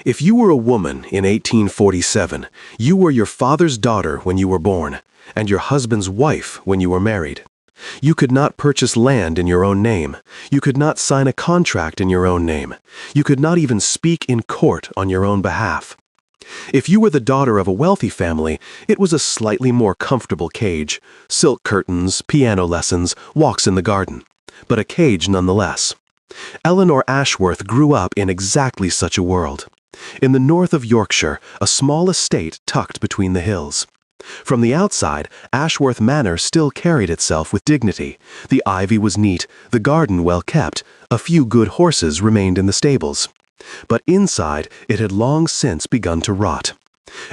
If you were a woman in 1847, you were your father's daughter when you were born, and your husband's wife when you were married. You could not purchase land in your own name. You could not sign a contract in your own name. You could not even speak in court on your own behalf. If you were the daughter of a wealthy family, it was a slightly more comfortable cage: silk curtains, piano lessons, walks in the garden. But a cage nonetheless. Eleanor Ashworth grew up in exactly such a world. In the north of Yorkshire, a small estate tucked between the hills. From the outside, Ashworth Manor still carried itself with dignity. The ivy was neat, the garden well kept, a few good horses remained in the stables. But inside, it had long since begun to rot.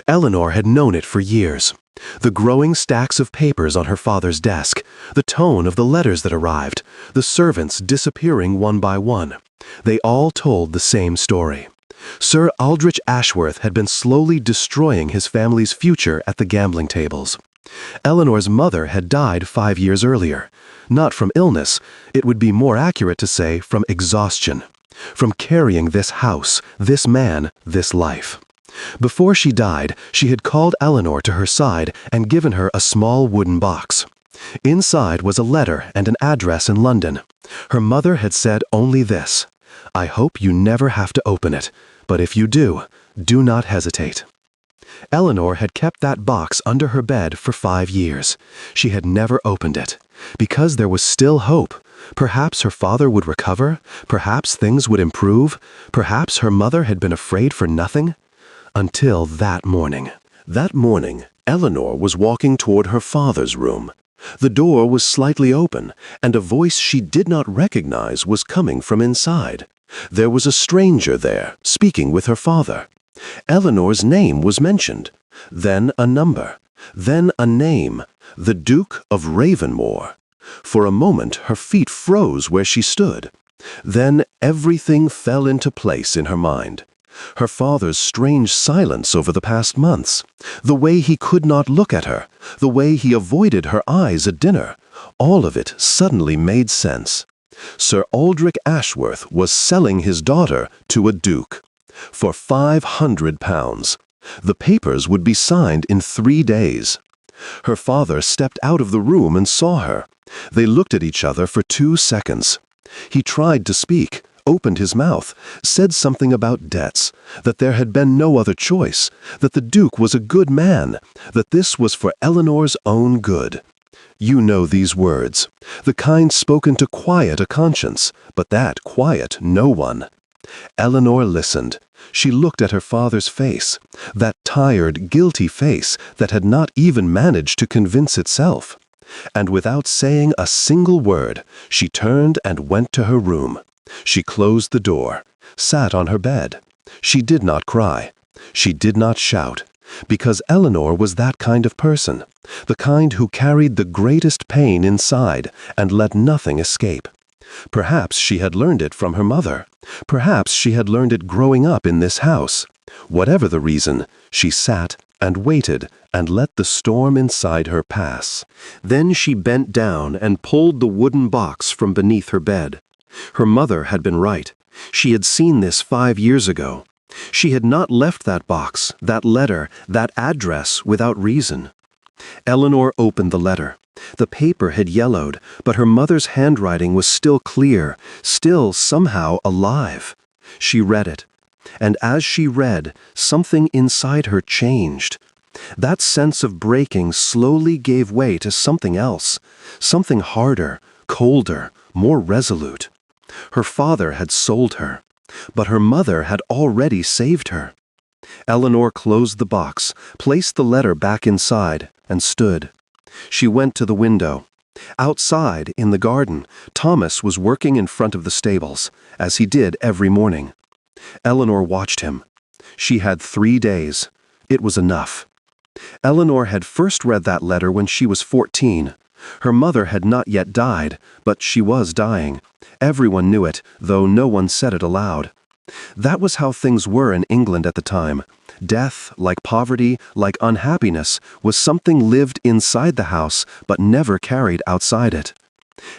Eleanor had known it for years. The growing stacks of papers on her father's desk, the tone of the letters that arrived, the servants disappearing one by one. They all told the same story. Sir Aldrich Ashworth had been slowly destroying his family's future at the gambling tables. Eleanor's mother had died 5 years earlier. Not from illness, it would be more accurate to say from exhaustion. From carrying this house, this man, this life. Before she died, she had called Eleanor to her side and given her a small wooden box. Inside was a letter and an address in London. Her mother had said only this: "I hope you never have to open it, but if you do, do not hesitate." Eleanor had kept that box under her bed for 5 years. She had never opened it, because there was still hope. Perhaps her father would recover, perhaps things would improve, perhaps her mother had been afraid for nothing. Until that morning. That morning, Eleanor was walking toward her father's room. The door was slightly open, and a voice she did not recognize was coming from inside. There was a stranger there, speaking with her father. Eleanor's name was mentioned. Then a number. Then a name. The Duke of Ravenmore. For a moment, her feet froze where she stood. Then everything fell into place in her mind. Her father's strange silence over the past months, the way he could not look at her, the way he avoided her eyes at dinner, all of it suddenly made sense. Sir Aldrich Ashworth was selling his daughter to a duke. For £500. The papers would be signed in 3 days. Her father stepped out of the room and saw her. They looked at each other for 2 seconds. He tried to speak, opened his mouth, said something about debts, that there had been no other choice, that the Duke was a good man, that this was for Eleanor's own good. You know these words, the kind spoken to quiet a conscience, but that quiet no one. Eleanor listened. She looked at her father's face, that tired, guilty face that had not even managed to convince itself. And without saying a single word, she turned and went to her room. She closed the door, sat on her bed. She did not cry. She did not shout, because Eleanor was that kind of person, the kind who carried the greatest pain inside and let nothing escape. Perhaps she had learned it from her mother. Perhaps she had learned it growing up in this house. Whatever the reason, she sat and waited and let the storm inside her pass. Then she bent down and pulled the wooden box from beneath her bed. Her mother had been right. She had seen this 5 years ago. She had not left that box, that letter, that address without reason. Eleanor opened the letter. The paper had yellowed, but her mother's handwriting was still clear, still somehow alive. She read it. And as she read, something inside her changed. That sense of breaking slowly gave way to something else, something harder, colder, more resolute. Her father had sold her, but her mother had already saved her. Eleanor closed the box, placed the letter back inside, and stood. She went to the window. Outside, in the garden, Thomas was working in front of the stables, as he did every morning. Eleanor watched him. She had 3 days. It was enough. Eleanor had first read that letter when she was 14. Her mother had not yet died, but she was dying. Everyone knew it, though no one said it aloud. That was how things were in England at the time. Death, like poverty, like unhappiness, was something lived inside the house, but never carried outside it.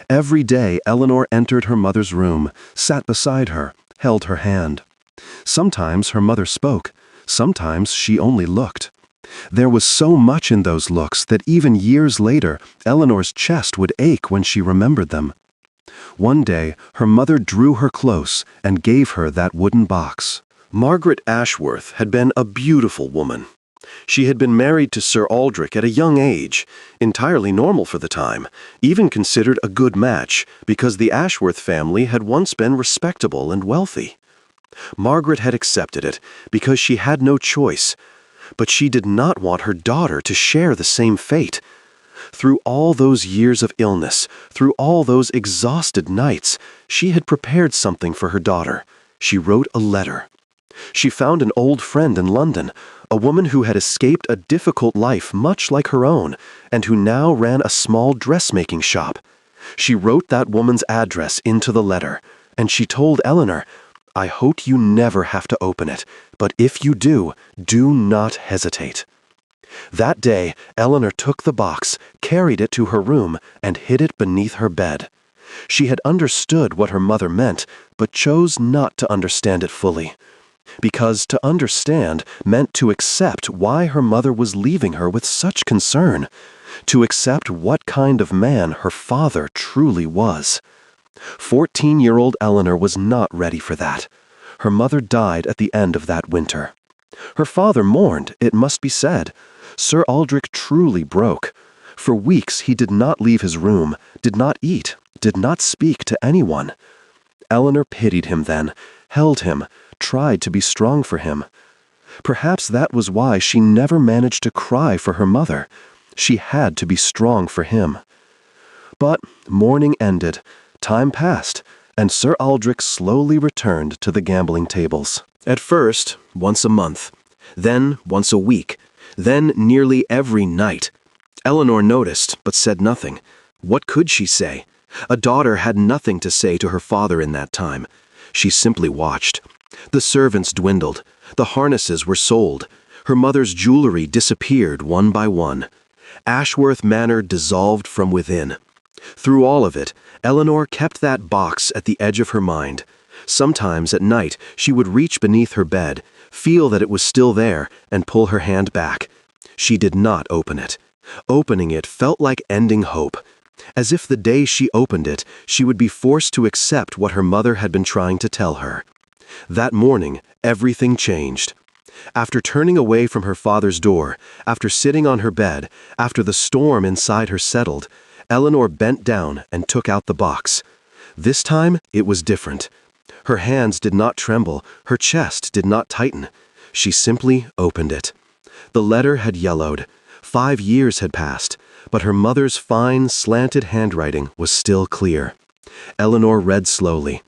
Every day Eleanor entered her mother's room, sat beside her, held her hand. Sometimes her mother spoke, sometimes she only looked. There was so much in those looks that even years later, Eleanor's chest would ache when she remembered them. One day, her mother drew her close and gave her that wooden box. Margaret Ashworth had been a beautiful woman. She had been married to Sir Aldrich at a young age, entirely normal for the time, even considered a good match because the Ashworth family had once been respectable and wealthy. Margaret had accepted it because she had no choice, but she did not want her daughter to share the same fate. Through all those years of illness, through all those exhausted nights, she had prepared something for her daughter. She wrote a letter. She found an old friend in London, a woman who had escaped a difficult life much like her own, and who now ran a small dressmaking shop. She wrote that woman's address into the letter, and she told Eleanor, "I hope you never have to open it, but if you do, do not hesitate." That day, Eleanor took the box, carried it to her room, and hid it beneath her bed. She had understood what her mother meant, but chose not to understand it fully. Because to understand meant to accept why her mother was leaving her with such concern, to accept what kind of man her father truly was. 14-year-old Eleanor was not ready for that. Her mother died at the end of that winter. Her father mourned, it must be said. Sir Aldrich truly broke. For weeks he did not leave his room, did not eat, did not speak to anyone. Eleanor pitied him then, held him, tried to be strong for him. Perhaps that was why she never managed to cry for her mother. She had to be strong for him. But mourning ended, time passed, and Sir Aldrich slowly returned to the gambling tables. At first, once a month, then once a week, then nearly every night. Eleanor noticed, but said nothing. What could she say? A daughter had nothing to say to her father in that time. She simply watched. The servants dwindled. The harnesses were sold. Her mother's jewelry disappeared one by one. Ashworth Manor dissolved from within. Through all of it, Eleanor kept that box at the edge of her mind. Sometimes at night she would reach beneath her bed, feel that it was still there, and pull her hand back. She did not open it. Opening it felt like ending hope. As if the day she opened it, she would be forced to accept what her mother had been trying to tell her. That morning, everything changed. After turning away from her father's door, after sitting on her bed, after the storm inside her settled, Eleanor bent down and took out the box. This time, it was different. Her hands did not tremble, her chest did not tighten. She simply opened it. The letter had yellowed. 5 years had passed, but her mother's fine, slanted handwriting was still clear. Eleanor read slowly.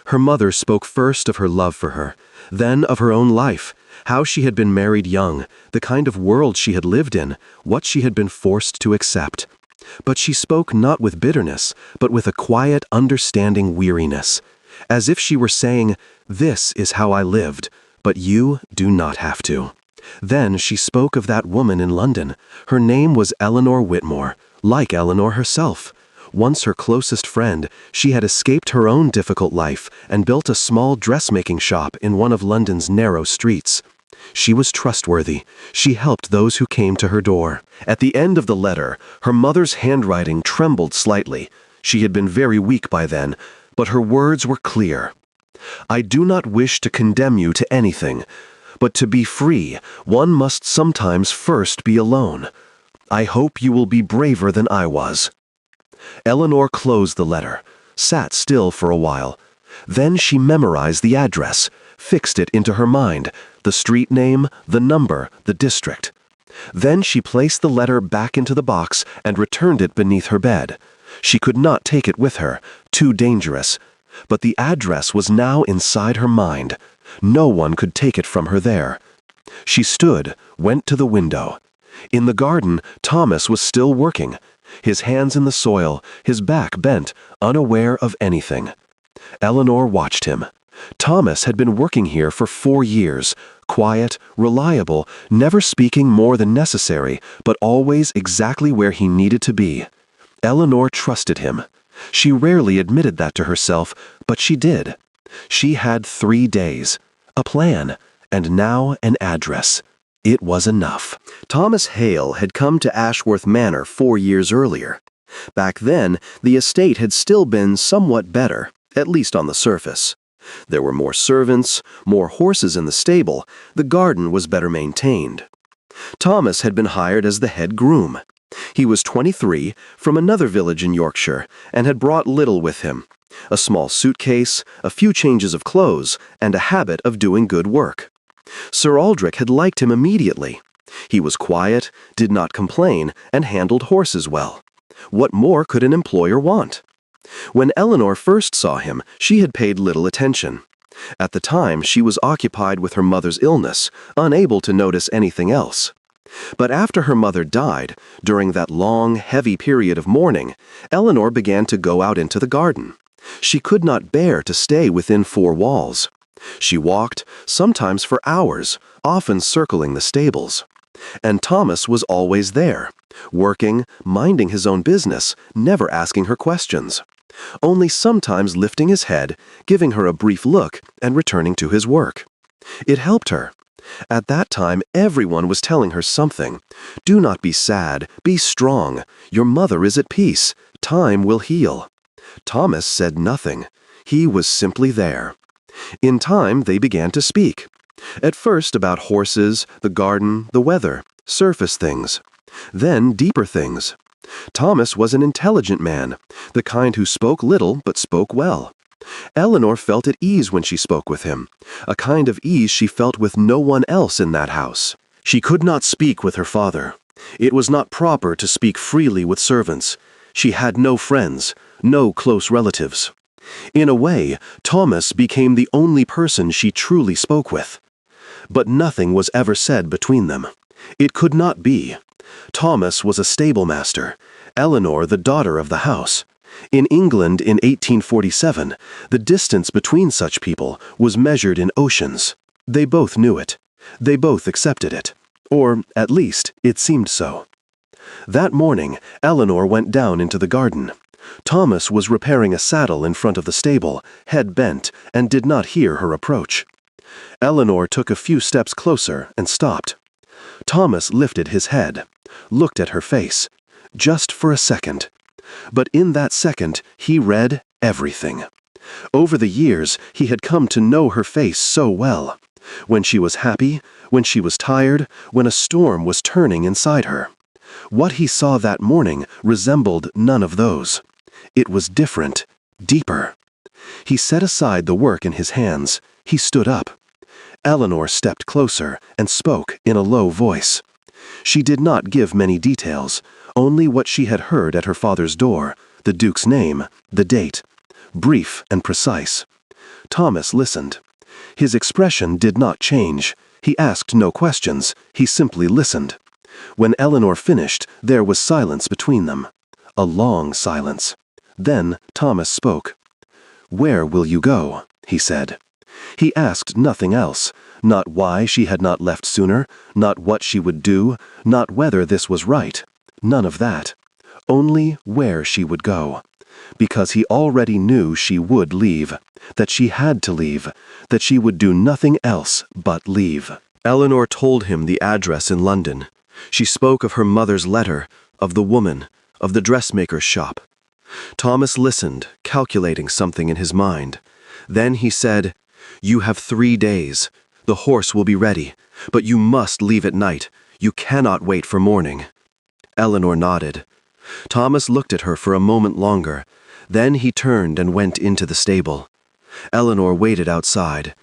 Her mother spoke first of her love for her, then of her own life, how she had been married young, the kind of world she had lived in, what she had been forced to accept. But she spoke not with bitterness, but with a quiet, understanding weariness, as if she were saying, "This is how I lived, but you do not have to." Then she spoke of that woman in London. Her name was Eleanor Whitmore, like Eleanor herself. Once her closest friend, she had escaped her own difficult life and built a small dressmaking shop in one of London's narrow streets. She was trustworthy. She helped those who came to her door. At the end of the letter, her mother's handwriting trembled slightly. She had been very weak by then, but her words were clear. "I do not wish to condemn you to anything, but to be free, one must sometimes first be alone. I hope you will be braver than I was." Eleanor closed the letter, sat still for a while. Then she memorized the address, fixed it into her mind, the street name, the number, the district. Then she placed the letter back into the box and returned it beneath her bed. She could not take it with her, too dangerous. But the address was now inside her mind. No one could take it from her there. She stood, went to the window. In the garden, Thomas was still working, his hands in the soil, his back bent, unaware of anything. Eleanor watched him. Thomas had been working here for 4 years, quiet, reliable, never speaking more than necessary, but always exactly where he needed to be. Eleanor trusted him. She rarely admitted that to herself, but she did. She had 3 days. a plan, and now an address. It was enough. Thomas Hale had come to Ashworth Manor 4 years earlier. Back then, the estate had still been somewhat better, at least on the surface. There were more servants, more horses in the stable, the garden was better maintained. Thomas had been hired as the head groom. He was 23, from another village in Yorkshire, and had brought little with him: a small suitcase, a few changes of clothes, and a habit of doing good work. Sir Aldrich had liked him immediately. He was quiet, did not complain, and handled horses well. What more could an employer want? When Eleanor first saw him, she had paid little attention. At the time, she was occupied with her mother's illness, unable to notice anything else. But after her mother died, during that long, heavy period of mourning, Eleanor began to go out into the garden. She could not bear to stay within 4 walls. She walked, sometimes for hours, often circling the stables. And Thomas was always there, working, minding his own business, never asking her questions. Only sometimes lifting his head, giving her a brief look, and returning to his work. It helped her. At that time, everyone was telling her something. Do not be sad, be strong. Your mother is at peace. Time will heal. Thomas said nothing. He was simply there. In time, they began to speak. At first about horses, the garden, the weather, surface things. Then deeper things. Thomas was an intelligent man, the kind who spoke little but spoke well. Eleanor felt at ease when she spoke with him, a kind of ease she felt with no one else in that house. She could not speak with her father. It was not proper to speak freely with servants. She had no friends, no close relatives. In a way, Thomas became the only person she truly spoke with. But nothing was ever said between them. It could not be. Thomas was a stablemaster, Eleanor the daughter of the house. In England in 1847, the distance between such people was measured in oceans. They both knew it. They both accepted it. Or, at least, it seemed so. That morning, Eleanor went down into the garden. Thomas was repairing a saddle in front of the stable, head bent, and did not hear her approach. Eleanor took a few steps closer and stopped. Thomas lifted his head, looked at her face, just for a second. But in that second, he read everything. Over the years, he had come to know her face so well. When she was happy, when she was tired, when a storm was turning inside her. What he saw that morning resembled none of those. It was different, deeper. He set aside the work in his hands. He stood up. Eleanor stepped closer and spoke in a low voice. She did not give many details, only what she had heard at her father's door, the Duke's name, the date. Brief and precise. Thomas listened. His expression did not change. He asked no questions. He simply listened. When Eleanor finished, there was silence between them. A long silence. Then Thomas spoke. "Where will you go?" he said. He asked nothing else, not why she had not left sooner, not what she would do, not whether this was right. None of that. Only where she would go. Because he already knew she would leave, that she had to leave, that she would do nothing else but leave. Eleanor told him the address in London. She spoke of her mother's letter, of the woman, of the dressmaker's shop. Thomas listened, calculating something in his mind. Then he said, "You have 3 days. The horse will be ready, but you must leave at night. You cannot wait for morning." Eleanor nodded. Thomas looked at her for a moment longer. Then he turned and went into the stable. Eleanor waited outside.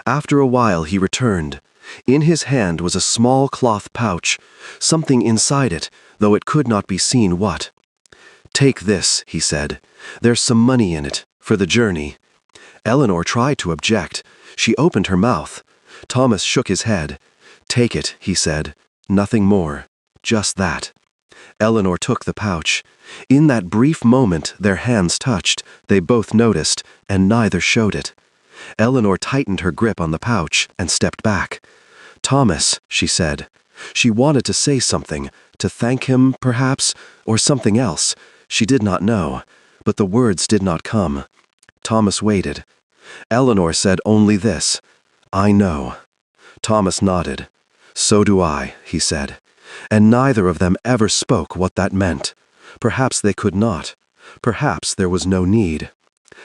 After a while he returned. In his hand was a small cloth pouch, something inside it, though it could not be seen what. "Take this," he said. "There's some money in it, for the journey." Eleanor tried to object. She opened her mouth. Thomas shook his head. "Take it," he said. "Nothing more. Just that." Eleanor took the pouch. In that brief moment their hands touched, they both noticed, and neither showed it. Eleanor tightened her grip on the pouch and stepped back. "Thomas," she said. She wanted to say something, to thank him, perhaps, or something else. She did not know, but the words did not come. Thomas waited. Eleanor said only this, "I know." Thomas nodded. "So do I," he said. And neither of them ever spoke what that meant. Perhaps they could not. Perhaps there was no need.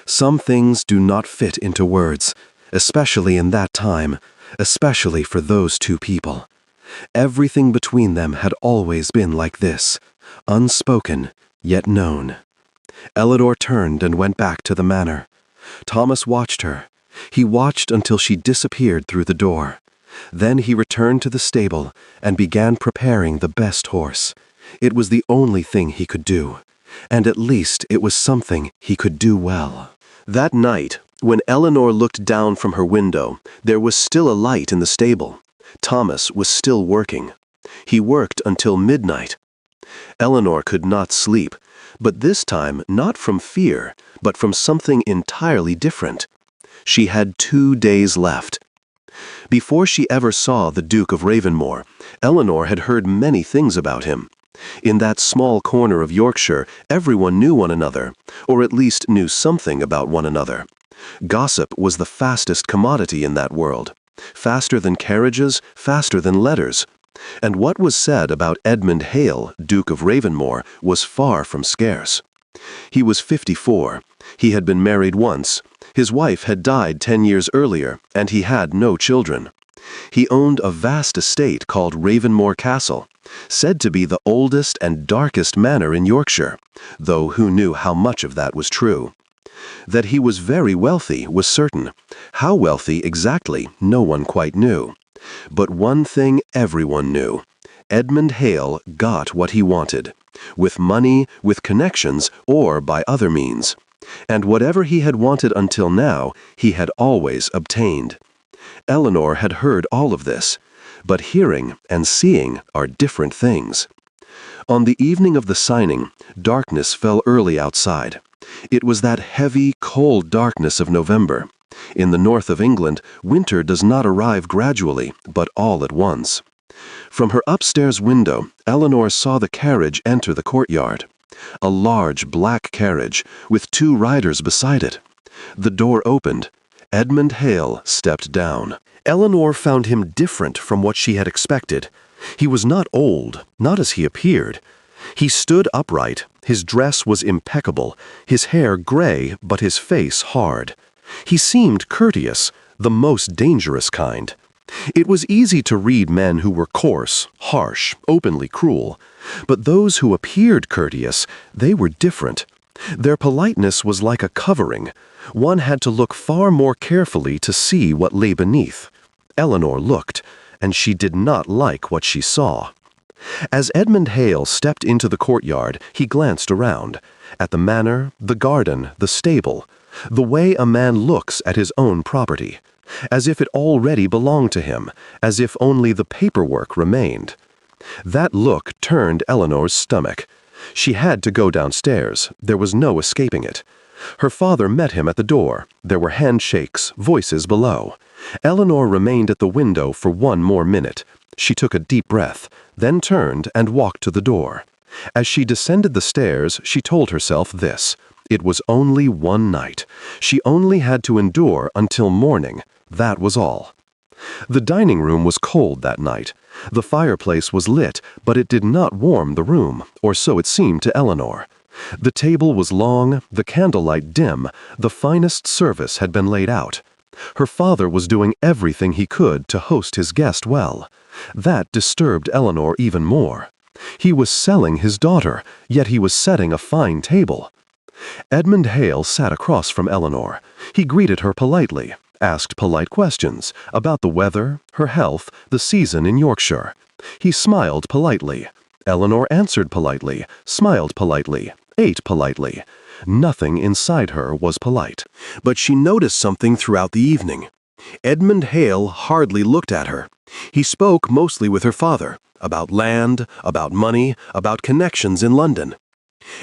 Some things do not fit into words, especially in that time, especially for those two people. Everything between them had always been like this, unspoken, yet known. Ellador turned and went back to the manor. Thomas watched her. He watched until she disappeared through the door. Then he returned to the stable and began preparing the best horse. It was the only thing he could do, and at least it was something he could do well. That night, when Eleanor looked down from her window, there was still a light in the stable. Thomas was still working. He worked until midnight. Eleanor could not sleep, but this time not from fear, but from something entirely different. She had 2 days left. Before she ever saw the Duke of Ravenmore, Eleanor had heard many things about him. In that small corner of Yorkshire, everyone knew one another, or at least knew something about one another. Gossip was the fastest commodity in that world. Faster than carriages, faster than letters. And what was said about Edmund Hale, Duke of Ravenmore, was far from scarce. He was 54. He had been married once. His wife had died 10 years earlier, and he had no children. He owned a vast estate called Ravenmore Castle, said to be the oldest and darkest manor in Yorkshire, though who knew how much of that was true. That he was very wealthy was certain. How wealthy exactly, no one quite knew. But one thing everyone knew. Edmund Hale got what he wanted, with money, with connections, or by other means. And whatever he had wanted until now, he had always obtained. Eleanor had heard all of this, but hearing and seeing are different things. On the evening of the signing, darkness fell early outside. It was that heavy, cold darkness of November. In the north of England, winter does not arrive gradually, but all at once. From her upstairs window, Eleanor saw the carriage enter the courtyard. A large black carriage, with 2 riders beside it. The door opened. Edmund Hale stepped down. Eleanor found him different from what she had expected. He was not old, not as he appeared. He stood upright, his dress was impeccable, his hair gray, but his face hard. He seemed courteous, the most dangerous kind. It was easy to read men who were coarse, harsh, openly cruel. But those who appeared courteous, they were different. Their politeness was like a covering. One had to look far more carefully to see what lay beneath. Eleanor looked, and she did not like what she saw. As Edmund Hale stepped into the courtyard, he glanced around, at the manor, the garden, the stable, the way a man looks at his own property, as if it already belonged to him, as if only the paperwork remained. That look turned Eleanor's stomach. She had to go downstairs. There was no escaping it. Her father met him at the door. There were handshakes, voices below. Eleanor remained at the window for 1 more minute. She took a deep breath, then turned and walked to the door. As she descended the stairs, she told herself this. It was only 1 night. She only had to endure until morning. That was all. The dining room was cold that night. The fireplace was lit, but it did not warm the room, or so it seemed to Eleanor. The table was long, the candlelight dim, the finest service had been laid out. Her father was doing everything he could to host his guest well. That disturbed Eleanor even more. He was selling his daughter, yet he was setting a fine table. Edmund Hale sat across from Eleanor. He greeted her politely, asked polite questions about the weather, her health, the season in Yorkshire. He smiled politely. Eleanor answered politely, smiled politely, ate politely. Nothing inside her was polite. But she noticed something throughout the evening. Edmund Hale hardly looked at her. He spoke mostly with her father, about land, about money, about connections in London.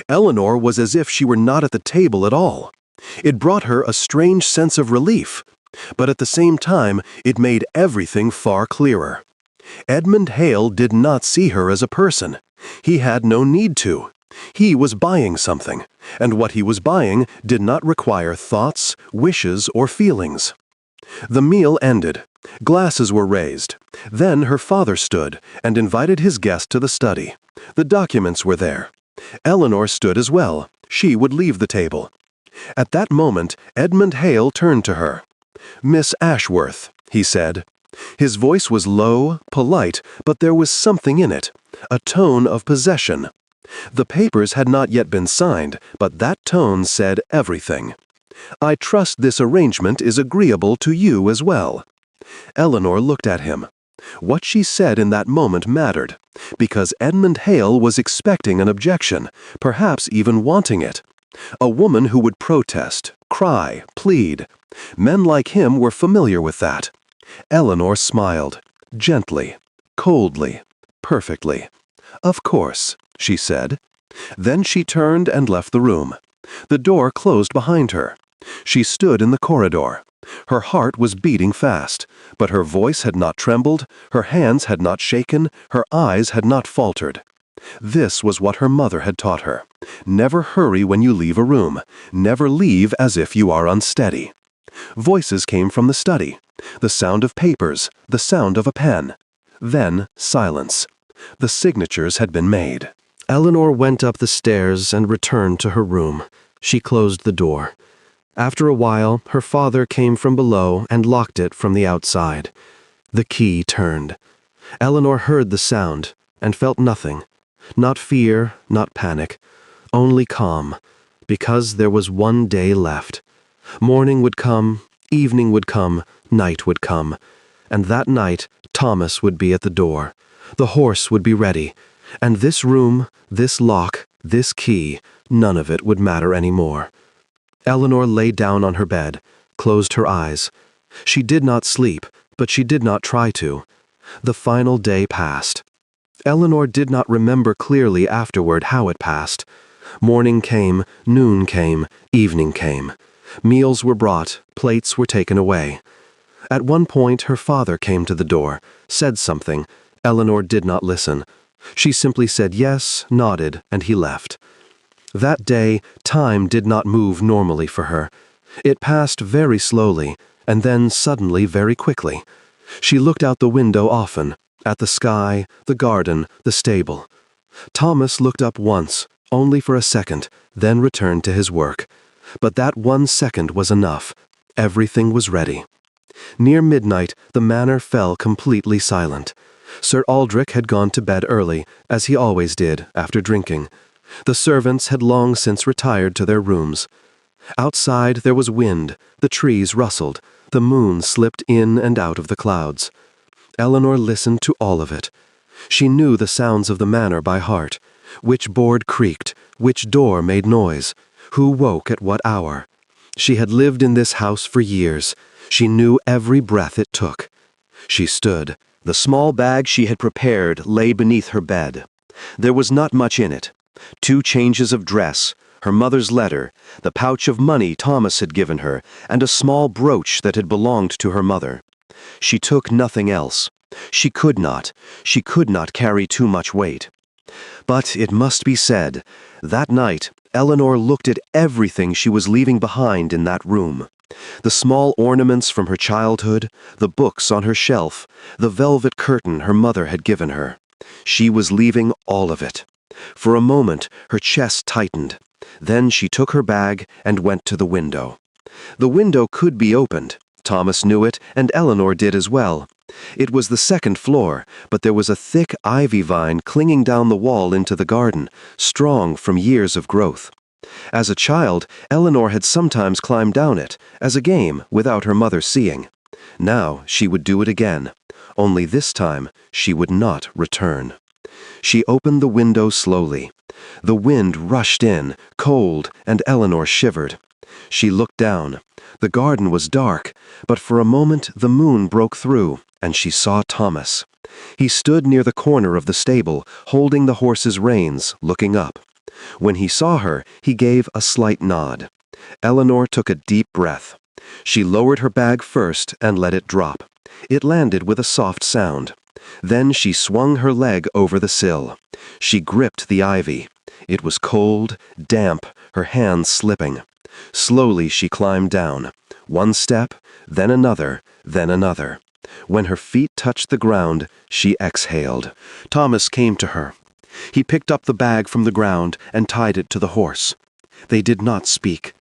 Eleanor was as if she were not at the table at all. It brought her a strange sense of relief, but at the same time it made everything far clearer. Edmund Hale did not see her as a person. He had no need to. He was buying something, and what he was buying did not require thoughts, wishes, or feelings. The meal ended. Glasses were raised. Then her father stood and invited his guest to the study. The documents were there. Eleanor stood as well. She would leave the table. At that moment, Edmund Hale turned to her. "Miss Ashworth," he said. His voice was low, polite, but there was something in it, a tone of possession. The papers had not yet been signed, but that tone said everything. "I trust this arrangement is agreeable to you as well." Eleanor looked at him. What she said in that moment mattered, because Edmund Hale was expecting an objection, perhaps even wanting it. A woman who would protest, cry, plead. Men like him were familiar with that. Eleanor smiled, gently, coldly, perfectly. "Of course," she said. Then she turned and left the room. The door closed behind her. She stood in the corridor. Her heart was beating fast, but her voice had not trembled, her hands had not shaken, her eyes had not faltered. This was what her mother had taught her. Never hurry when you leave a room. Never leave as if you are unsteady. Voices came from the study. The sound of papers, the sound of a pen. Then silence. The signatures had been made. Eleanor went up the stairs and returned to her room. She closed the door. After a while, her father came from below and locked it from the outside. The key turned. Eleanor heard the sound and felt nothing. Not fear, not panic. Only calm, because there was one day left. Morning would come, evening would come, night would come. And that night, Thomas would be at the door. The horse would be ready. And this room, this lock, this key, none of it would matter any more. Eleanor lay down on her bed, closed her eyes. She did not sleep, but she did not try to. The final day passed. Eleanor did not remember clearly afterward how it passed. Morning came, noon came, evening came. Meals were brought, plates were taken away. At one point her father came to the door, said something. Eleanor did not listen. She simply said yes, nodded, and he left. That day, time did not move normally for her. It passed very slowly, and then suddenly very quickly. She looked out the window often, at the sky, the garden, the stable. Thomas looked up once, only for a second, then returned to his work. But that 1 second was enough. Everything was ready. Near midnight, the manor fell completely silent. Sir Aldrich had gone to bed early, as he always did, after drinking. The servants had long since retired to their rooms. Outside there was wind, the trees rustled, the moon slipped in and out of the clouds. Eleanor listened to all of it. She knew the sounds of the manor by heart. Which board creaked, which door made noise, who woke at what hour. She had lived in this house for years. She knew every breath it took. She stood. The small bag she had prepared lay beneath her bed. There was not much in it. 2 changes of dress, her mother's letter, the pouch of money Thomas had given her, and a small brooch that had belonged to her mother. She took nothing else. She could not carry too much weight. But it must be said, that night Eleanor looked at everything she was leaving behind in that room. The small ornaments from her childhood, the books on her shelf, the velvet curtain her mother had given her. She was leaving all of it. For a moment, her chest tightened. Then she took her bag and went to the window. The window could be opened. Thomas knew it, and Eleanor did as well. It was the 2nd floor, but there was a thick ivy vine clinging down the wall into the garden, strong from years of growth. As a child, Eleanor had sometimes climbed down it, as a game, without her mother seeing. Now she would do it again. Only this time she would not return. She opened the window slowly. The wind rushed in, cold, and Eleanor shivered. She looked down. The garden was dark, but for a moment the moon broke through, and she saw Thomas. He stood near the corner of the stable, holding the horse's reins, looking up. When he saw her, he gave a slight nod. Eleanor took a deep breath. She lowered her bag first and let it drop. It landed with a soft sound. Then she swung her leg over the sill. She gripped the ivy. It was cold, damp, her hands slipping. Slowly she climbed down, one step, then another, then another. When her feet touched the ground, she exhaled. Thomas came to her. He picked up the bag from the ground and tied it to the horse. They did not speak.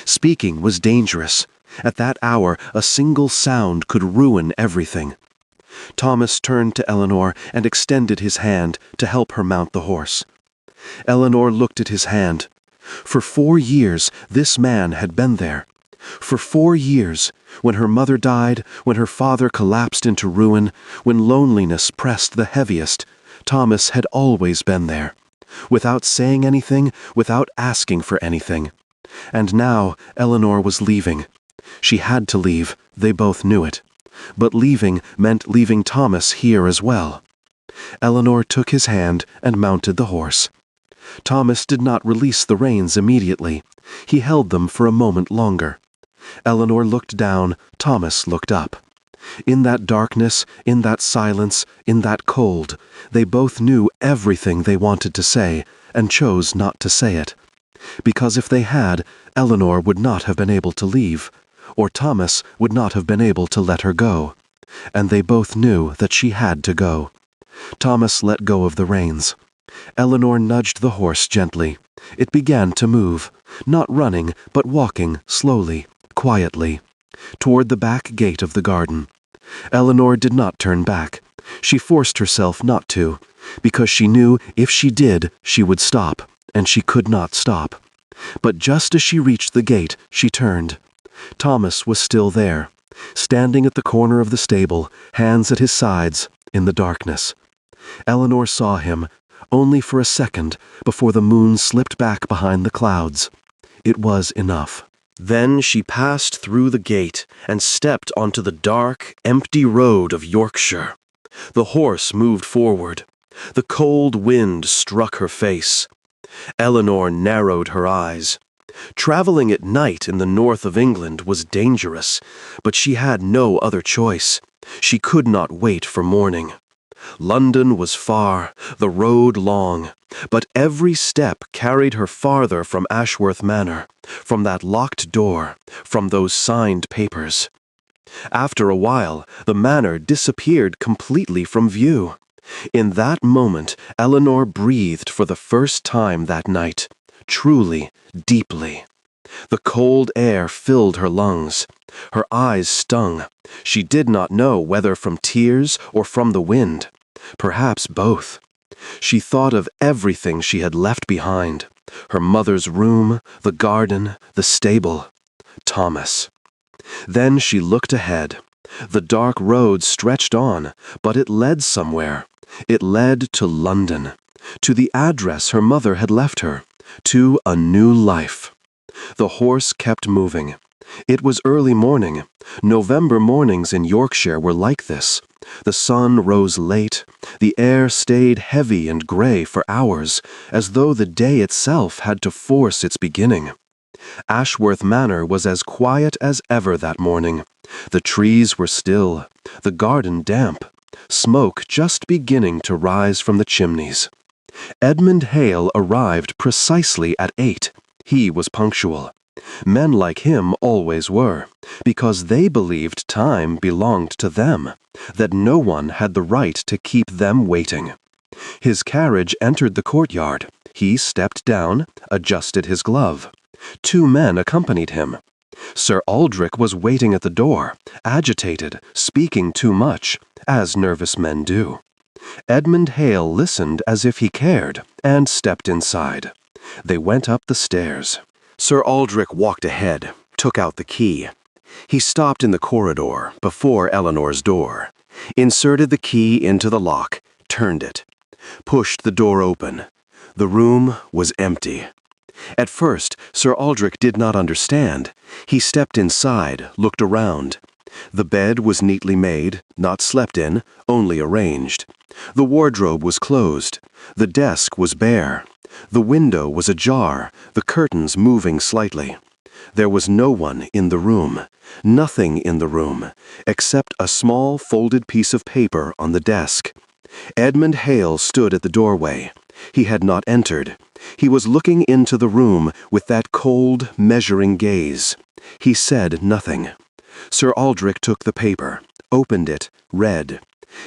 Speaking was dangerous. At that hour, a single sound could ruin everything. Thomas turned to Eleanor and extended his hand to help her mount the horse. Eleanor looked at his hand. For 4 years, this man had been there. For 4 years, when her mother died, when her father collapsed into ruin, when loneliness pressed the heaviest, Thomas had always been there, without saying anything, without asking for anything. And now Eleanor was leaving. She had to leave, they both knew it. But leaving meant leaving Thomas here as well. Eleanor took his hand and mounted the horse. Thomas did not release the reins immediately. He held them for a moment longer. Eleanor looked down, Thomas looked up. In that darkness, in that silence, in that cold, they both knew everything they wanted to say, and chose not to say it. Because if they had, Eleanor would not have been able to leave, or Thomas would not have been able to let her go. And they both knew that she had to go. Thomas let go of the reins. Eleanor nudged the horse gently. It began to move, not running, but walking slowly, quietly, toward the back gate of the garden. Eleanor did not turn back. She forced herself not to, because she knew if she did, she would stop, and she could not stop. But just as she reached the gate, she turned. Thomas was still there, standing at the corner of the stable, hands at his sides, in the darkness. Eleanor saw him, only for a second, before the moon slipped back behind the clouds. It was enough. Then she passed through the gate and stepped onto the dark, empty road of Yorkshire. The horse moved forward. The cold wind struck her face. Eleanor narrowed her eyes. Traveling at night in the north of England was dangerous, but she had no other choice. She could not wait for morning. London was far, the road long, but every step carried her farther from Ashworth Manor, from that locked door, from those signed papers. After a while, the manor disappeared completely from view. In that moment, Eleanor breathed for the first time that night, truly, deeply. The cold air filled her lungs. Her eyes stung. She did not know whether from tears or from the wind. Perhaps both. She thought of everything she had left behind. Her mother's room, the garden, the stable. Thomas. Then she looked ahead. The dark road stretched on, but it led somewhere. It led to London, to the address her mother had left her, to a new life. The horse kept moving. It was early morning. November mornings in Yorkshire were like this. The sun rose late. The air stayed heavy and gray for hours, as though the day itself had to force its beginning. Ashworth Manor was as quiet as ever that morning. The trees were still, the garden damp, smoke just beginning to rise from the chimneys. Edmund Hale arrived precisely at 8. He was punctual. Men like him always were, because they believed time belonged to them, that no one had the right to keep them waiting. His carriage entered the courtyard. He stepped down, adjusted his glove. 2 men accompanied him. Sir Aldrich was waiting at the door, agitated, speaking too much, as nervous men do. Edmund Hale listened as if he cared, and stepped inside. They went up the stairs. Sir Aldrich walked ahead, took out the key. He stopped in the corridor, before Eleanor's door, inserted the key into the lock, turned it, pushed the door open. The room was empty. At first, Sir Aldrich did not understand. He stepped inside, looked around. The bed was neatly made, not slept in, only arranged. The wardrobe was closed. The desk was bare. The window was ajar, the curtains moving slightly. There was no one in the room, nothing in the room, except a small folded piece of paper on the desk. Edmund Hale stood at the doorway. He had not entered. He was looking into the room with that cold, measuring gaze. He said nothing. Sir Aldrich took the paper, opened it, read.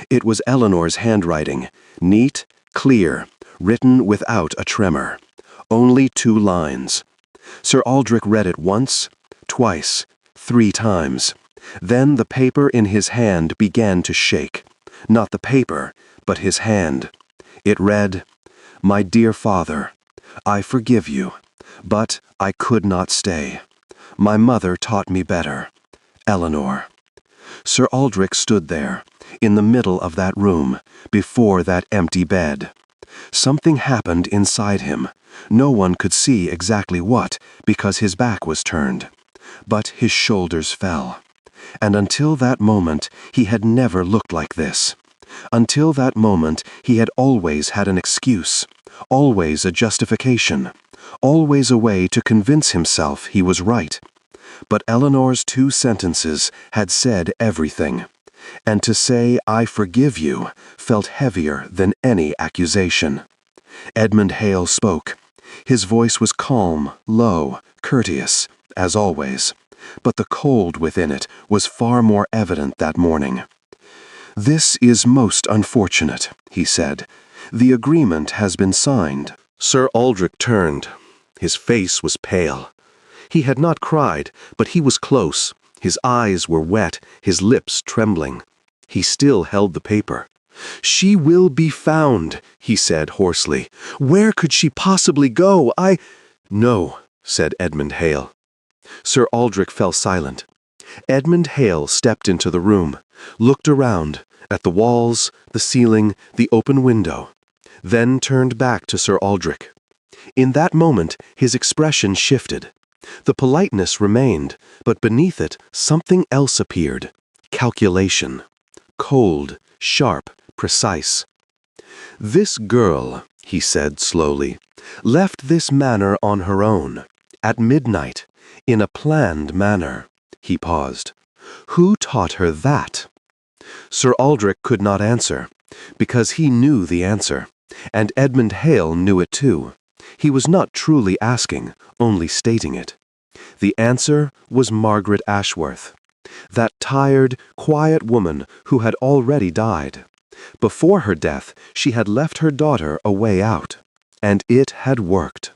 It was Eleanor's handwriting, neat, clear, written without a tremor. Only 2 lines. Sir Aldrich read it once, twice, 3 times. Then the paper in his hand began to shake. Not the paper, but his hand. It read, "My dear father, I forgive you, but I could not stay. My mother taught me better. Eleanor." Sir Aldrich stood there, in the middle of that room, before that empty bed. Something happened inside him. No one could see exactly what, because his back was turned. But his shoulders fell. And until that moment, he had never looked like this. Until that moment, he had always had an excuse, always a justification, always a way to convince himself he was right. But Eleanor's 2 sentences had said everything. And to say, "I forgive you," felt heavier than any accusation. Edmund Hale spoke. His voice was calm, low, courteous, as always. But the cold within it was far more evident that morning. "This is most unfortunate," he said. "The agreement has been signed." Sir Aldrich turned. His face was pale. He had not cried, but he was close. His eyes were wet, his lips trembling. He still held the paper. "She will be found," he said hoarsely. "Where could she possibly go? "No," said Edmund Hale. Sir Aldrich fell silent. Edmund Hale stepped into the room, looked around, at the walls, the ceiling, the open window, then turned back to Sir Aldrich. In that moment, his expression shifted. The politeness remained, but beneath it, something else appeared. Calculation. Cold, sharp, precise. "This girl," he said slowly, "left this manor on her own, at midnight, in a planned manner." He paused. "Who taught her that?" Sir Aldrich could not answer, because he knew the answer, and Edmund Hale knew it too. He was not truly asking, only stating it. The answer was Margaret Ashworth, that tired, quiet woman who had already died. Before her death, she had left her daughter a way out, and it had worked.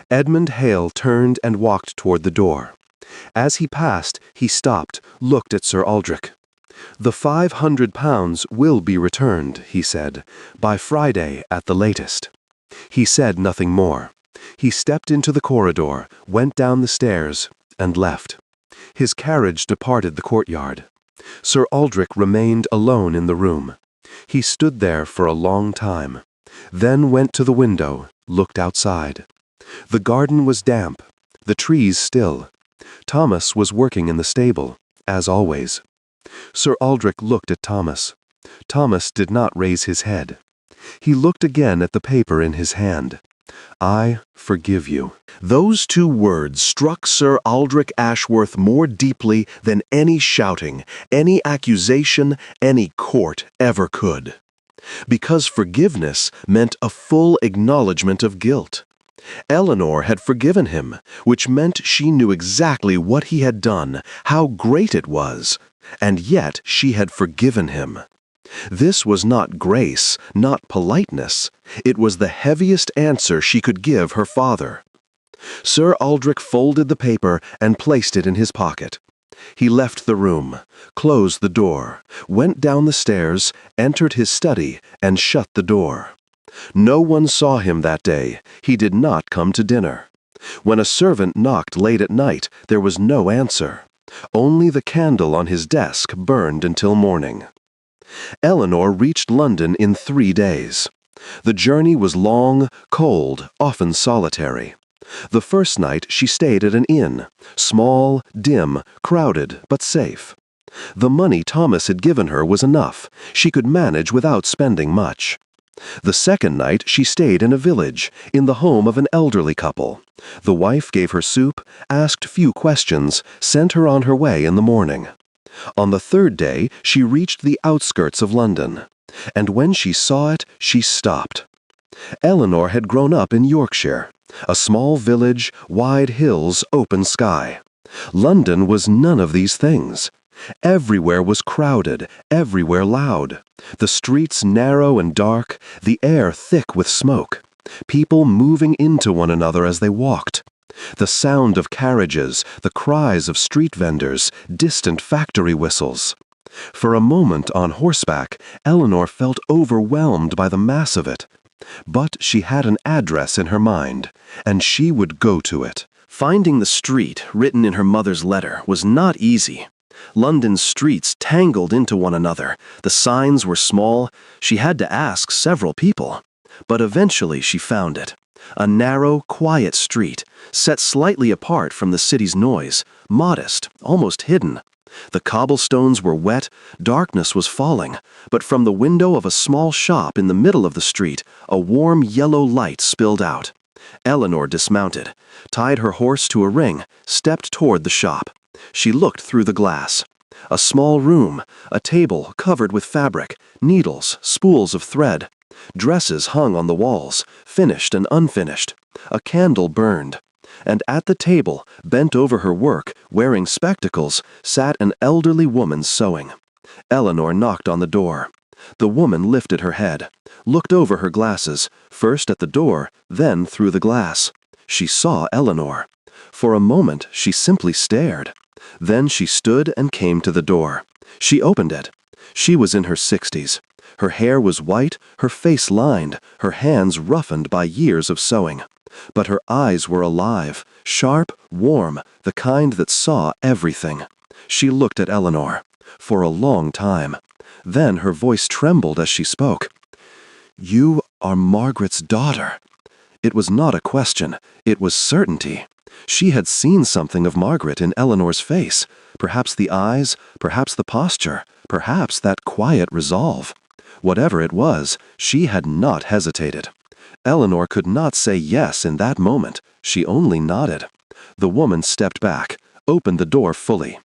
Edmund Hale turned and walked toward the door. As he passed, he stopped, looked at Sir Aldrich. "The £500 will be returned," he said, "by Friday at the latest." He said nothing more. He stepped into the corridor, went down the stairs, and left. His carriage departed the courtyard. Sir Aldrich remained alone in the room. He stood there for a long time, then went to the window, looked outside. The garden was damp, the trees still. Thomas was working in the stable, as always. Sir Aldrich looked at Thomas. Thomas did not raise his head. He looked again at the paper in his hand. "I forgive you." Those 2 words struck Sir Aldrich Ashworth more deeply than any shouting, any accusation, any court ever could. Because forgiveness meant a full acknowledgement of guilt. Eleanor had forgiven him, which meant she knew exactly what he had done, how great it was, and yet she had forgiven him. This was not grace, not politeness. It was the heaviest answer she could give her father. Sir Aldrich folded the paper and placed it in his pocket. He left the room, closed the door, went down the stairs, entered his study, and shut the door. No one saw him that day. He did not come to dinner. When a servant knocked late at night, there was no answer. Only the candle on his desk burned until morning. Eleanor reached London in 3 days. The journey was long, cold, often solitary. The first night she stayed at an inn, small, dim, crowded, but safe. The money Thomas had given her was enough. She could manage without spending much. The second night she stayed in a village, in the home of an elderly couple. The wife gave her soup, asked few questions, sent her on her way in the morning. On the 3rd day she reached the outskirts of London, and when she saw it, she stopped. Eleanor had grown up in Yorkshire, a small village, wide hills, open sky. London was none of these things. Everywhere was crowded, everywhere loud. The streets narrow and dark, the air thick with smoke. People moving into one another as they walked. The sound of carriages, the cries of street vendors, distant factory whistles. For a moment on horseback, Eleanor felt overwhelmed by the mass of it. But she had an address in her mind, and she would go to it. Finding the street written in her mother's letter was not easy. London's streets tangled into one another. The signs were small. She had to ask several people. But eventually she found it. A narrow, quiet street, set slightly apart from the city's noise, modest, almost hidden. The cobblestones were wet, darkness was falling, but from the window of a small shop in the middle of the street, a warm yellow light spilled out. Eleanor dismounted, tied her horse to a ring, stepped toward the shop. She looked through the glass. A small room, a table covered with fabric, needles, spools of thread. Dresses hung on the walls, finished and unfinished. A candle burned. And at the table, bent over her work, wearing spectacles, sat an elderly woman sewing. Eleanor knocked on the door. The woman lifted her head, looked over her glasses, first at the door, then through the glass. She saw Eleanor. For a moment, she simply stared. Then she stood and came to the door. She opened it. She was in her 60s. Her hair was white, her face lined, her hands roughened by years of sewing. But her eyes were alive, sharp, warm, the kind that saw everything. She looked at Eleanor for a long time. Then her voice trembled as she spoke. "You are Margaret's daughter." It was not a question, it was certainty. She had seen something of Margaret in Eleanor's face, perhaps the eyes, perhaps the posture, perhaps that quiet resolve. Whatever it was, she had not hesitated. Eleanor could not say yes in that moment. She only nodded. The woman stepped back, opened the door fully.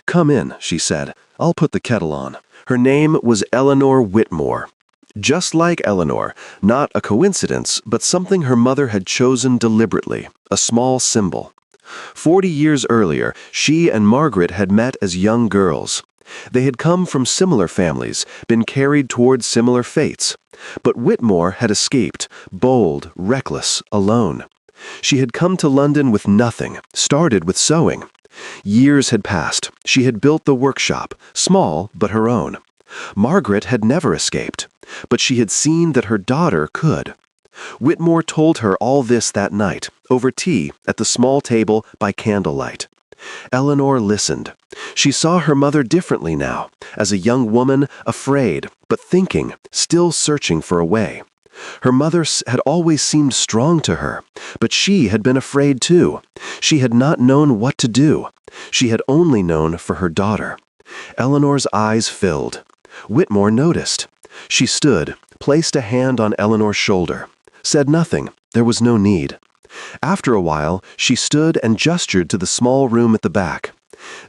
"Come in," she said. "I'll put the kettle on." Her name was Eleanor Whitmore. Just like Eleanor, not a coincidence, but something her mother had chosen deliberately, a small symbol. 40 years earlier, she and Margaret had met as young girls. They had come from similar families, been carried toward similar fates. But Whitmore had escaped, bold, reckless, alone. She had come to London with nothing, started with sewing. Years had passed. She had built the workshop, small but her own. Margaret had never escaped, but she had seen that her daughter could. Whitmore told her all this that night, over tea, at the small table by candlelight. Eleanor listened. She saw her mother differently now, as a young woman, afraid, but thinking, still searching for a way. Her mother had always seemed strong to her, but she had been afraid too. She had not known what to do. She had only known for her daughter. Eleanor's eyes filled. Whitmore noticed. She stood, placed a hand on Eleanor's shoulder, said nothing. There was no need. After a while, she stood and gestured to the small room at the back.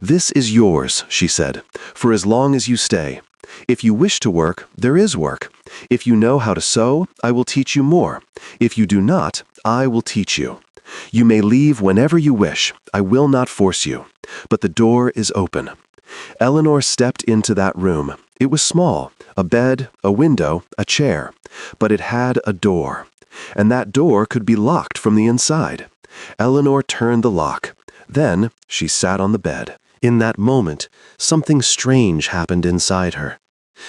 "This is yours," she said, "for as long as you stay. If you wish to work, there is work. If you know how to sew, I will teach you more. If you do not, I will teach you. You may leave whenever you wish. I will not force you. But the door is open." Eleanor stepped into that room. It was small, a bed, a window, a chair, but it had a door. And that door could be locked from the inside. Eleanor turned the lock. Then she sat on the bed. In that moment, something strange happened inside her.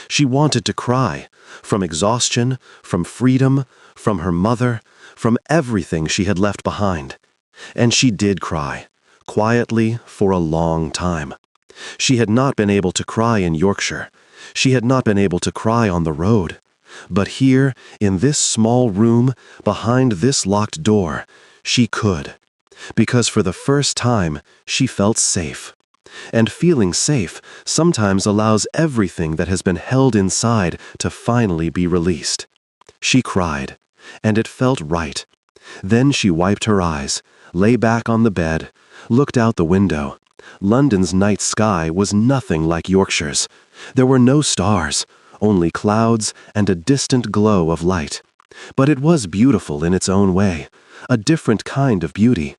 She wanted to cry, from exhaustion, from freedom, from her mother, from everything she had left behind. And she did cry, quietly for a long time. She had not been able to cry in Yorkshire. She had not been able to cry on the road. But here, in this small room, behind this locked door, she could. Because for the first time, she felt safe. And feeling safe sometimes allows everything that has been held inside to finally be released. She cried, and it felt right. Then she wiped her eyes, lay back on the bed, looked out the window. London's night sky was nothing like Yorkshire's. There were no stars, only clouds and a distant glow of light. But it was beautiful in its own way, a different kind of beauty.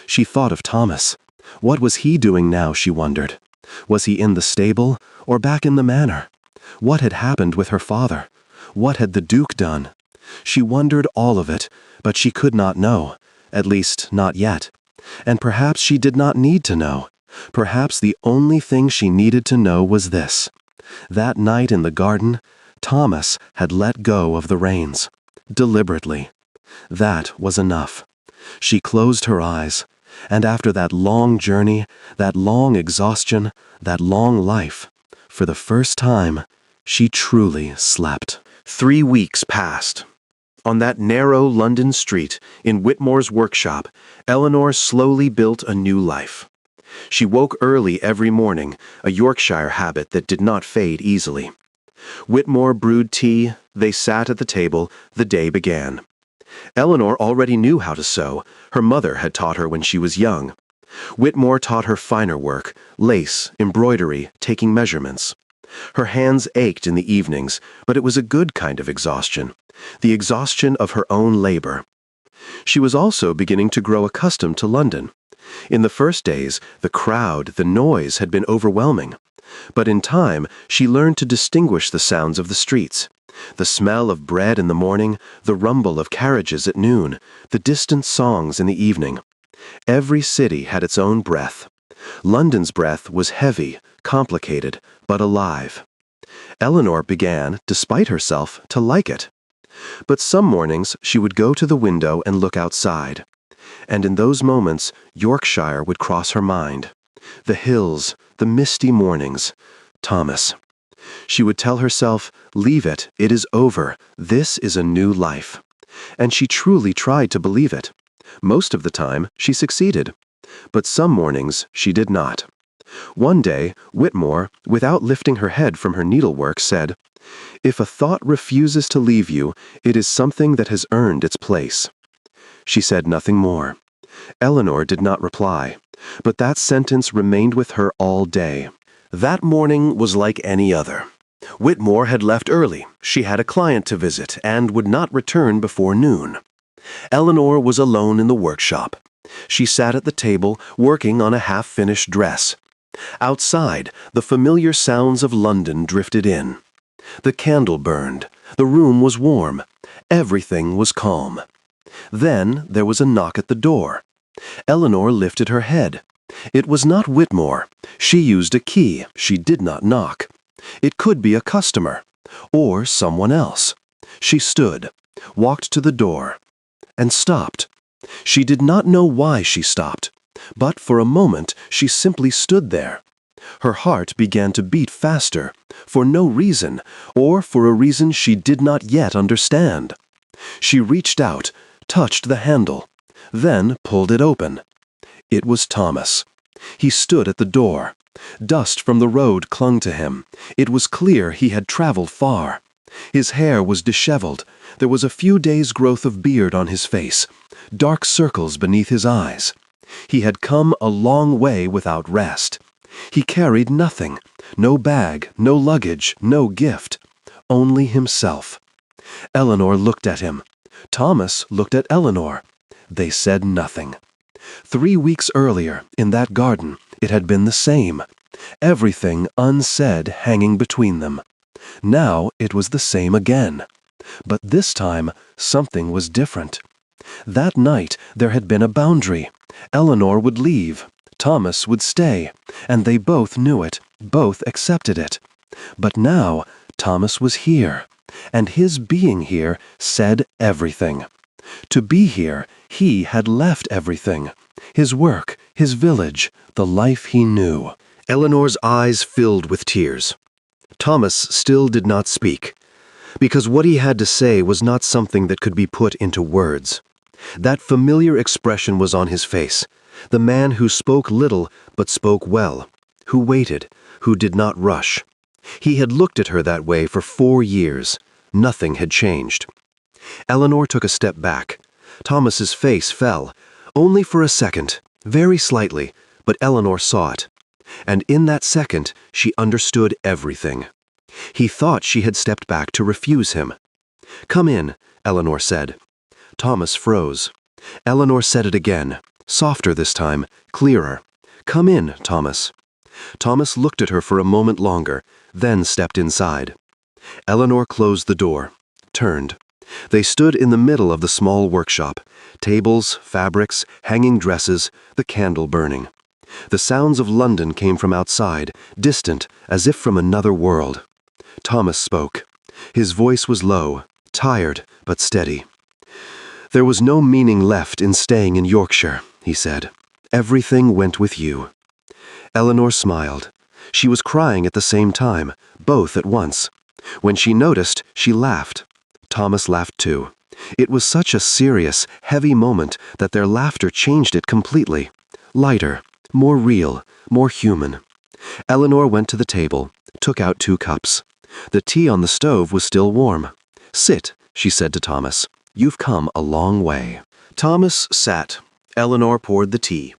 She thought of Thomas. What was he doing now, she wondered? Was he in the stable or back in the manor? What had happened with her father? What had the Duke done? She wondered all of it, but she could not know, at least not yet. And perhaps she did not need to know. Perhaps the only thing she needed to know was this. That night in the garden, Thomas had let go of the reins. Deliberately. That was enough. She closed her eyes, and after that long journey, that long exhaustion, that long life, for the first time, she truly slept. 3 weeks passed. On that narrow London street, in Whitmore's workshop, Eleanor slowly built a new life. She woke early every morning, a Yorkshire habit that did not fade easily. Whitmore brewed tea, they sat at the table, the day began. Eleanor already knew how to sew. Her mother had taught her when she was young. Whitmore taught her finer work, lace, embroidery, taking measurements. Her hands ached in the evenings, but it was a good kind of exhaustion, the exhaustion of her own labor. She was also beginning to grow accustomed to London. In the first days, the crowd, the noise had been overwhelming. But in time, she learned to distinguish the sounds of the streets. The smell of bread in the morning, the rumble of carriages at noon, the distant songs in the evening. Every city had its own breath. London's breath was heavy, complicated, but alive. Eleanor began, despite herself, to like it. But some mornings she would go to the window and look outside. And in those moments, Yorkshire would cross her mind. The hills, the misty mornings. Thomas. She would tell herself, leave it, it is over, this is a new life. And she truly tried to believe it. Most of the time, she succeeded. But some mornings, she did not. One day, Whitmore, without lifting her head from her needlework, said, "If a thought refuses to leave you, it is something that has earned its place." She said nothing more. Eleanor did not reply, but that sentence remained with her all day. That morning was like any other. Whitmore had left early. She had a client to visit and would not return before noon. Eleanor was alone in the workshop. She sat at the table, working on a half-finished dress. Outside, the familiar sounds of London drifted in. The candle burned. The room was warm. Everything was calm. Then there was a knock at the door. Eleanor lifted her head. It was not Whitmore. She used a key. She did not knock. It could be a customer, or someone else. She stood, walked to the door, and stopped. She did not know why she stopped, but for a moment she simply stood there. Her heart began to beat faster, for no reason, or for a reason she did not yet understand. She reached out, touched the handle, then pulled it open. It was Thomas. He stood at the door. Dust from the road clung to him. It was clear he had traveled far. His hair was disheveled. There was a few days' growth of beard on his face, dark circles beneath his eyes. He had come a long way without rest. He carried nothing, no bag, no luggage, no gift, only himself. Eleanor looked at him. Thomas looked at Eleanor. They said nothing. 3 weeks earlier, in that garden, it had been the same. Everything unsaid hanging between them. Now it was the same again. But this time, something was different. That night there had been a boundary. Eleanor would leave. Thomas would stay. And they both knew it, both accepted it. But now, Thomas was here. And his being here said everything. To be here, he had left everything. His work, his village, the life he knew. Eleanor's eyes filled with tears. Thomas still did not speak, because what he had to say was not something that could be put into words. That familiar expression was on his face, the man who spoke little but spoke well, who waited, who did not rush. He had looked at her that way for 4 years. Nothing had changed. Eleanor took a step back. Thomas's face fell, only for a second, very slightly, but Eleanor saw it. And in that second, she understood everything. He thought she had stepped back to refuse him. "Come in," Eleanor said. Thomas froze. Eleanor said it again, softer this time, clearer. "Come in, Thomas." Thomas looked at her for a moment longer, then stepped inside. Eleanor closed the door, turned. They stood in the middle of the small workshop, tables, fabrics, hanging dresses, the candle burning. The sounds of London came from outside, distant, as if from another world. Thomas spoke. His voice was low, tired, but steady. "There was no meaning left in staying in Yorkshire," he said. "Everything went with you." Eleanor smiled. She was crying at the same time, both at once. When she noticed, she laughed. Thomas laughed too. It was such a serious, heavy moment that their laughter changed it completely. Lighter, more real, more human. Eleanor went to the table, took out 2 cups. The tea on the stove was still warm. "Sit," she said to Thomas. "You've come a long way." Thomas sat. Eleanor poured the tea.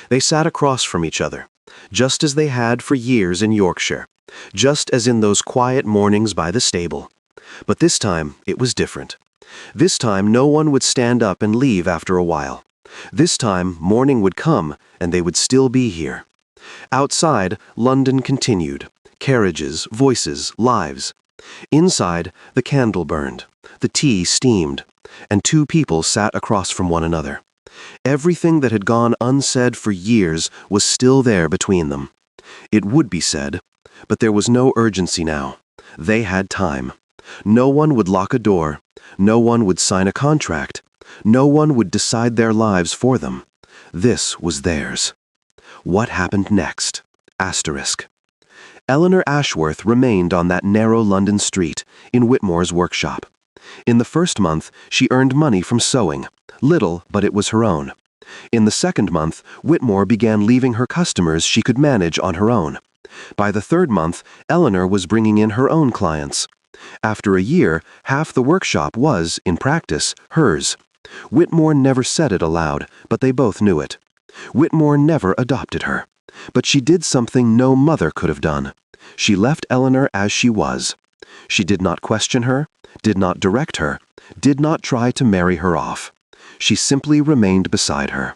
They sat across from each other, just as they had for years in Yorkshire, just as in those quiet mornings by the stable. But this time it was different. This time no one would stand up and leave after a while. This time morning would come and they would still be here. Outside, London continued. Carriages, voices, lives. Inside, the candle burned, the tea steamed, and 2 people sat across from one another. Everything that had gone unsaid for years was still there between them. It would be said, but there was no urgency now. They had time. No one would lock a door. No one would sign a contract. No one would decide their lives for them. This was theirs. What happened next? Asterisk. Eleanor Ashworth remained on that narrow London street, in Whitmore's workshop. In the first month, she earned money from sewing. Little, but it was her own. In the second month, Whitmore began leaving her customers she could manage on her own. By the third month, Eleanor was bringing in her own clients. After a year, half the workshop was, in practice, hers. Whitmore never said it aloud, but they both knew it. Whitmore never adopted her. But she did something no mother could have done. She left Eleanor as she was. She did not question her, did not direct her, did not try to marry her off. She simply remained beside her.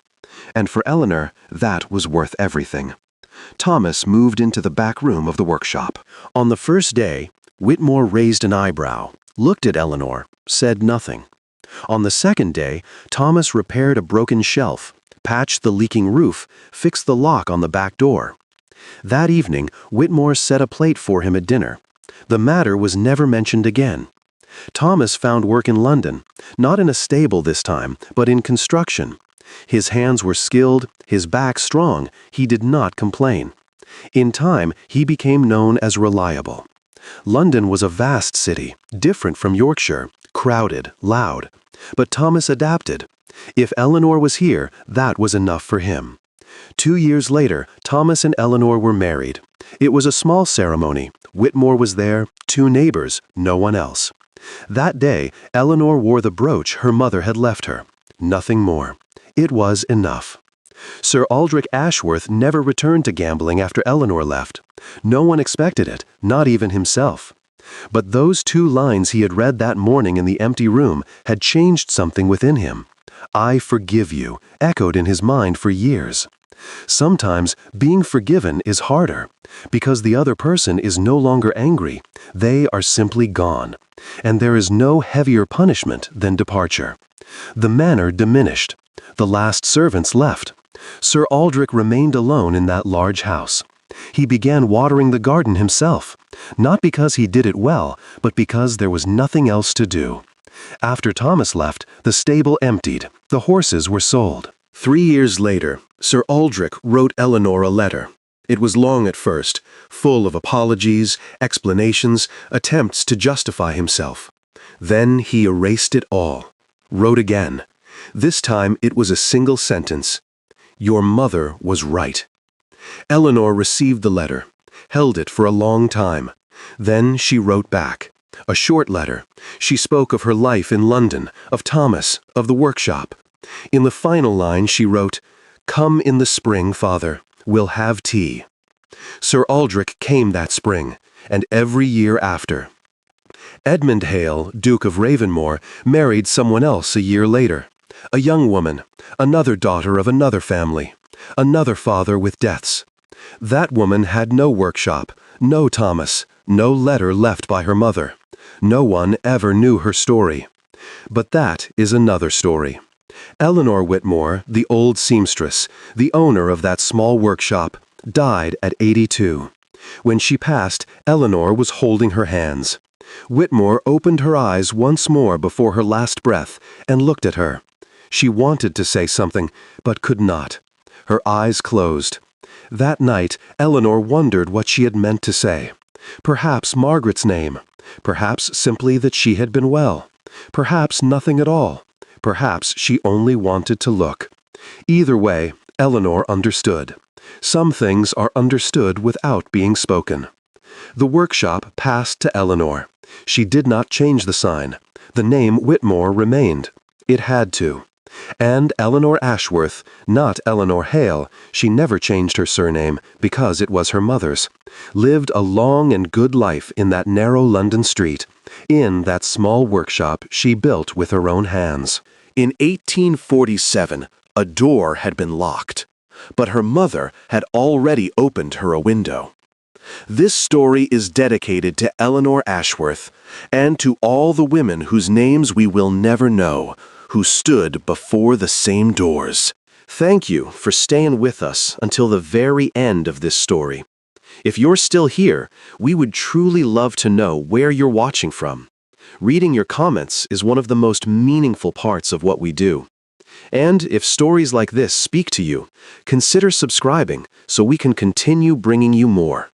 And for Eleanor, that was worth everything. Thomas moved into the back room of the workshop. On the first day, Whitmore raised an eyebrow, looked at Eleanor, said nothing. On the second day, Thomas repaired a broken shelf, patched the leaking roof, fixed the lock on the back door. That evening, Whitmore set a plate for him at dinner. The matter was never mentioned again. Thomas found work in London, not in a stable this time, but in construction. His hands were skilled, his back strong, he did not complain. In time, he became known as reliable. London was a vast city, different from Yorkshire, crowded, loud. But Thomas adapted. If Eleanor was here, that was enough for him. 2 years later, Thomas and Eleanor were married. It was a small ceremony. Whitmore was there, 2 neighbors, no one else. That day, Eleanor wore the brooch her mother had left her. Nothing more. It was enough. Sir Aldrich Ashworth never returned to gambling after Eleanor left. No one expected it, not even himself. But those 2 lines he had read that morning in the empty room had changed something within him. "I forgive you," echoed in his mind for years. Sometimes being forgiven is harder, because the other person is no longer angry. They are simply gone. And there is no heavier punishment than departure. The manor diminished. The last servants left. Sir Aldrich remained alone in that large house. He began watering the garden himself, not because he did it well, but because there was nothing else to do. After Thomas left, the stable emptied. The horses were sold. 3 years later, Sir Aldrich wrote Eleanor a letter. It was long at first, full of apologies, explanations, attempts to justify himself. Then he erased it all. Wrote again. This time it was a single sentence. "Your mother was right." Eleanor received the letter, held it for a long time. Then she wrote back. A short letter. She spoke of her life in London, of Thomas, of the workshop. In the final line she wrote, "Come in the spring, Father. We'll have tea." Sir Aldrich came that spring, and every year after. Edmund Hale, Duke of Ravenmore, married someone else a year later. A young woman, another daughter of another family, another father with deaths. That woman had no workshop, no Thomas, no letter left by her mother. No one ever knew her story. But that is another story. Eleanor Whitmore, the old seamstress, the owner of that small workshop, died at 82. When she passed, Eleanor was holding her hands. Whitmore opened her eyes once more before her last breath and looked at her. She wanted to say something, but could not. Her eyes closed. That night, Eleanor wondered what she had meant to say. Perhaps Margaret's name. Perhaps simply that she had been well. Perhaps nothing at all. Perhaps she only wanted to look. Either way, Eleanor understood. Some things are understood without being spoken. The workshop passed to Eleanor. She did not change the sign. The name Whitmore remained. It had to. And Eleanor Ashworth, not Eleanor Hale, she never changed her surname because it was her mother's, lived a long and good life in that narrow London street, in that small workshop she built with her own hands. In 1847, a door had been locked, but her mother had already opened her a window. This story is dedicated to Eleanor Ashworth and to all the women whose names we will never know, who stood before the same doors. Thank you for staying with us until the very end of this story. If you're still here, we would truly love to know where you're watching from. Reading your comments is one of the most meaningful parts of what we do. And if stories like this speak to you, consider subscribing so we can continue bringing you more.